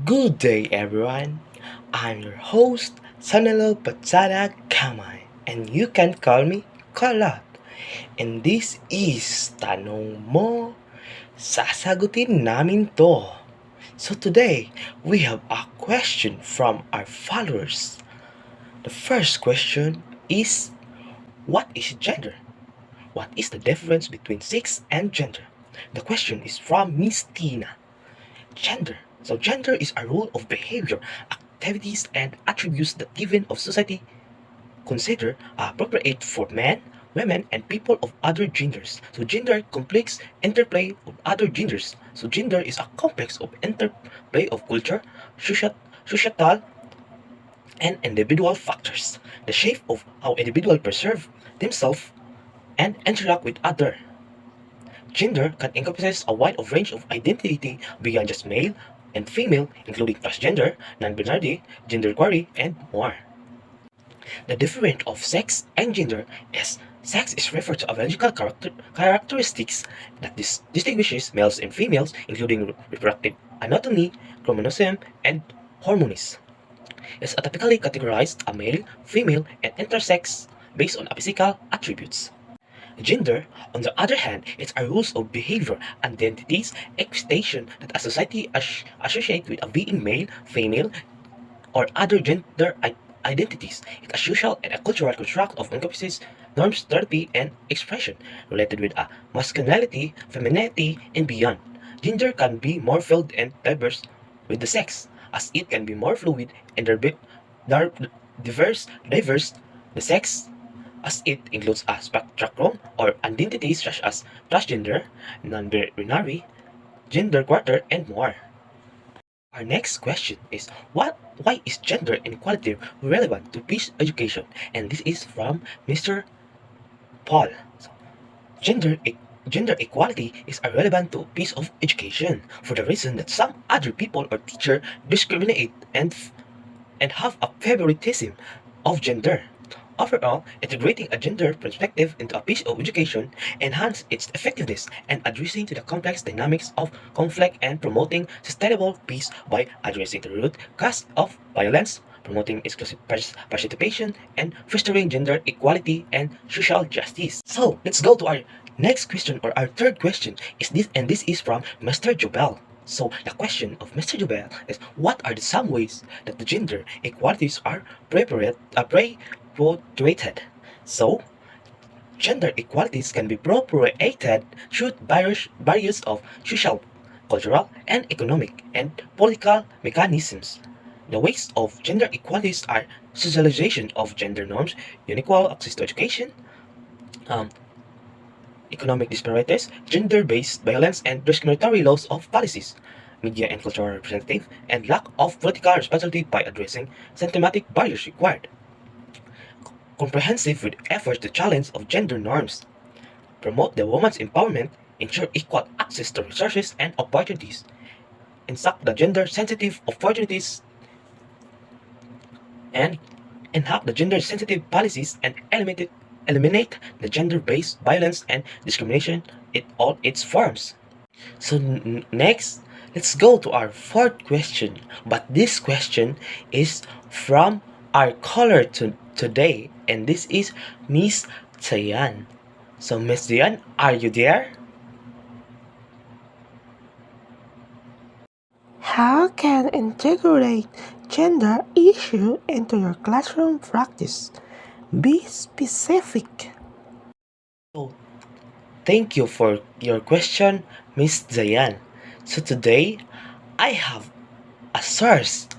Good day, everyone. I'm your host, Sanalo Patsada Kamay, and you can call me Kalat. And this is Tanong Mo, sasagutin namin to. So today, we have a question from our followers. The first question is, what is gender? What is the difference between sex and gender? The question is from Miss Tina. Gender. So gender is a rule of behavior, activities, and attributes that given of society consider appropriate for men, women, and people of other genders. So gender complex interplay of other genders. So gender is a complex of interplay of culture, societal, and individual factors. The shape of how individuals perceive themselves and interact with others. Gender can encompass a wide range of identity beyond just male and female, including transgender, non-binary, genderqueer, and more. The difference of sex and gender is sex is referred to a biological characteristics that distinguishes males and females, including reproductive anatomy, chromosome, and hormones. It's typically categorized a male, female, and intersex based on physical attributes. Gender, on the other hand, is a rules of behavior, identities, expectation that a society associates with a being male, female, or other gender identities. It's a social and a cultural construct of encompasses norms, therapy, and expression related with a masculinity, femininity, and beyond. Gender can be more fluid and diverse with the sex, as it can be more fluid and diverse the sex as it includes a spectrum or identities such as transgender, non-binary, genderqueer, and more. Our next question is why is gender inequality relevant to peace education? And this is from Mr. Paul. So, gender e- gender equality is irrelevant to piece of education for the reason that some other people or teacher discriminate and have a favoritism of gender. Overall, integrating a gender perspective into a piece of education enhances its effectiveness and addressing to the complex dynamics of conflict and promoting sustainable peace by addressing the root cause of violence, promoting exclusive participation, and fostering gender equality and social justice. So, let's go to our next question or our third question this is from Mr. Jobel. So the question of Mr. Jobel is what are the some ways that the gender equalities are perpetuated? So gender equalities can be perpetuated through various of social, cultural, and economic and political mechanisms. The ways of gender equalities are socialization of gender norms, unequal access to education, um, economic disparities, gender-based violence, and discriminatory laws of policies, media and cultural representative, and lack of political responsibility by addressing systematic barriers required. Comprehensive with efforts to challenge of gender norms, promote the woman's empowerment, ensure equal access to resources and opportunities, instruct the gender-sensitive opportunities, and enhance the gender-sensitive policies and eliminate the gender-based violence and discrimination in all its forms. So next, let's go to our fourth question. But this question is from our caller today, and this is Miss Tayan. So Miss Tayan, are you there? How can integrate gender issue into your classroom practice? Be specific. So thank you for your question, Miss Zayan. So today, I have a source,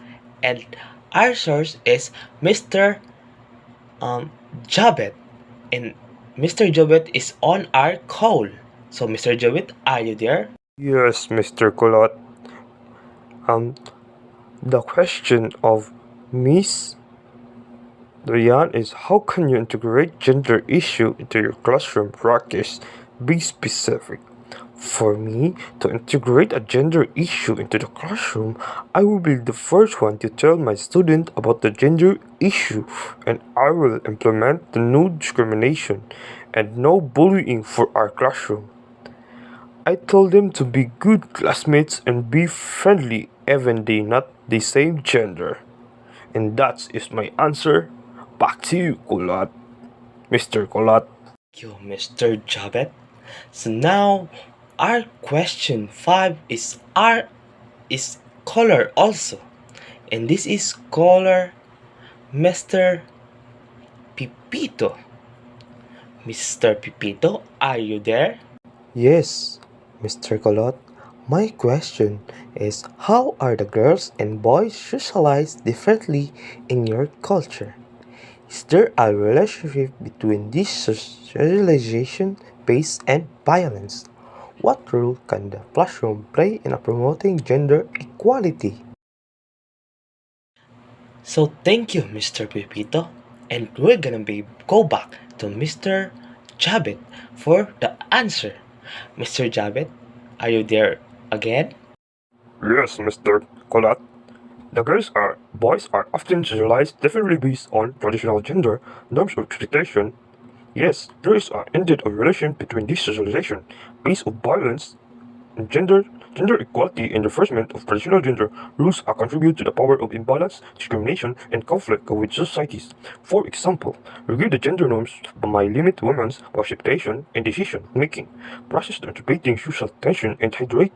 and our source is Mr. Um, Jabet, and Mr. Jabet is on our call. So, Mr. Jabet, are you there? Yes, Mr. Kulot. Um, the question of Miss Ryan is how can you integrate gender issue into your classroom practice? Be specific. For me, to integrate a gender issue into the classroom, I will be the first one to tell my student about the gender issue and I will implement the no discrimination and no bullying for our classroom. I told them to be good classmates and be friendly even they not the same gender. And that is my answer. Back to you, Kulat. Mr. Kulat. Thank you, Mr. Javed. So now our question 5 is color also. And this is color Mr. Pipito. Mr. Pipito, are you there? Yes, Mr. Kulat. My question is how are the girls and boys socialized differently in your culture? Is there a relationship between this socialization pace and violence? What role can the classroom play in promoting gender equality? So thank you, Mr. Pipito. And we're gonna go back to Mr. Javed for the answer. Mr. Javed, are you there again? Yes, Mr. Kolat. The boys are often socialized differently based on traditional gender norms or expectation. Yes, there is indeed a relation between this socialization based on violence and gender equality and enforcement of traditional gender rules contribute to the power of imbalance, discrimination, and conflict with societies. For example, regard the gender norms may limit women's participation in decision making, process anticipating social tension and hydrate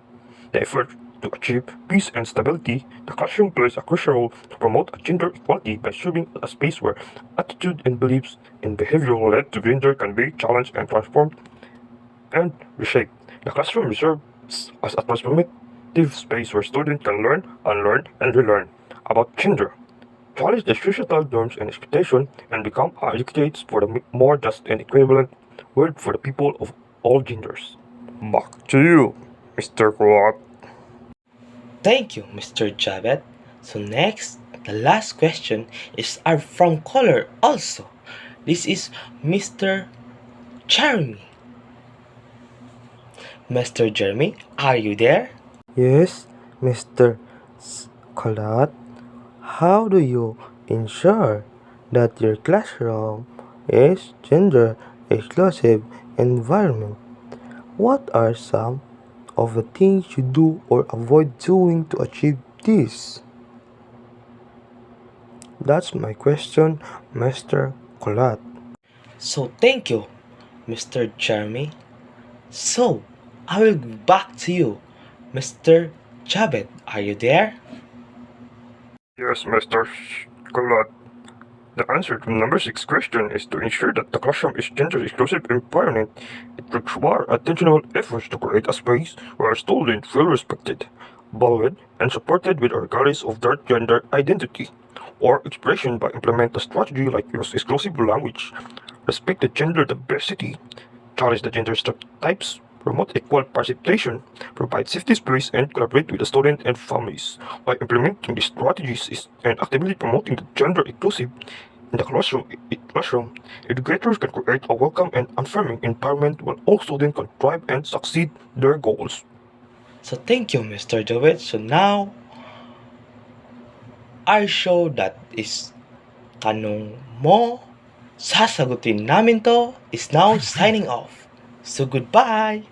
the effort to achieve peace and stability. The classroom plays a crucial role to promote gender equality by serving a space where attitude and beliefs and behavior related to gender can be challenged and transformed and reshaped. The classroom serves as a transformative space where students can learn, unlearn, and relearn about gender, challenge the societal norms and expectations, and become advocates for the more just and equivalent world for the people of all genders. Back to you, Mr. Clark. Thank you, Mr. Javed. So next, the last question is are from color also. This is Mr. Jeremy. Mr. Jeremy, are you there? Yes, Mr. Kalat, how do you ensure that your classroom is gender exclusive environment? What are some of the things you do or avoid doing to achieve this? That's my question, Mr. Kalat. So thank you, Mr. Jeremy. So I will go back to you, Mr. Javed. Are you there? Yes, Mr. Kalat. The answer to number 6 question is to ensure that the classroom is gender exclusive environment. It requires intentional efforts to create a space where students feel respected, valued, and supported with regardless of their gender identity or expression by implement a strategy like use exclusive language, respect the gender diversity, challenge the gender stereotypes, promote equal participation, provide safety space, and collaborate with the students and families. By implementing these strategies and actively promoting the gender inclusive in the classroom, educators can create a welcome and affirming environment where all students can thrive and succeed their goals. So thank you, Mr. Javed. So now our show that is Tanong Mo, sasagutin namin to is now signing off. So goodbye!